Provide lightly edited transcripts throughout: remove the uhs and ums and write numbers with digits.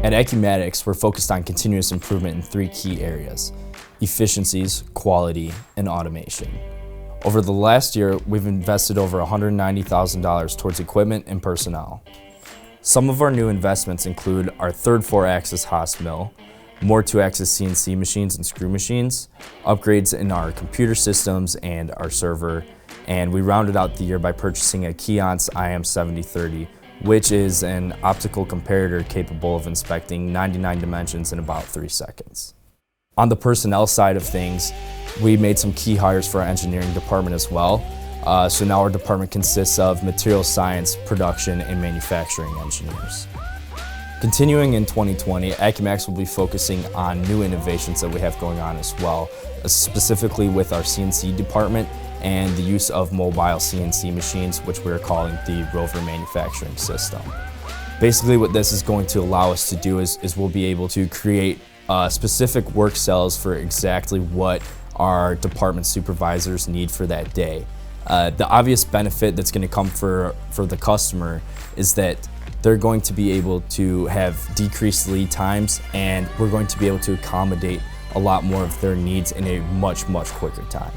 At Accumatics, we're focused on continuous improvement in three key areas: efficiencies, quality, and automation. Over the last year, we've invested over $190,000 towards equipment and personnel. Some of our new investments include our third 4-axis Haas mill, more 2-axis CNC machines and screw machines, upgrades in our computer systems and our server, and we rounded out the year by purchasing a Keyence IM7030, which is an optical comparator capable of inspecting 99 dimensions in about 3 seconds. On the personnel side of things, we made some key hires for our engineering department as well. So now our department consists of material science, production, and manufacturing engineers. Continuing in 2020, Accumatics will be focusing on new innovations that we have going on as well, specifically with our CNC department and the use of mobile CNC machines, which we're calling the Rover manufacturing system. Basically what this is going to allow us to do is we'll be able to create specific work cells for exactly what our department supervisors need for that day. The obvious benefit that's going to come for the customer is that they're going to be able to have decreased lead times, and we're going to be able to accommodate a lot more of their needs in a much quicker time.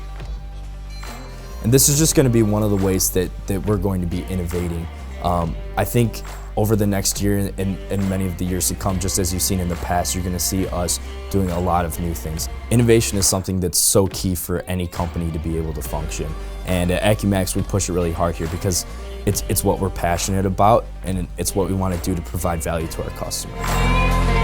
And this is just going to be one of the ways that we're going to be innovating. I think over the next year and many of the years to come, just as you've seen in the past, you're going to see us doing a lot of new things. Innovation is something that's so key for any company to be able to function. And at Accumatics, we push it really hard here because it's what we're passionate about, and it's what we want to do to provide value to our customers.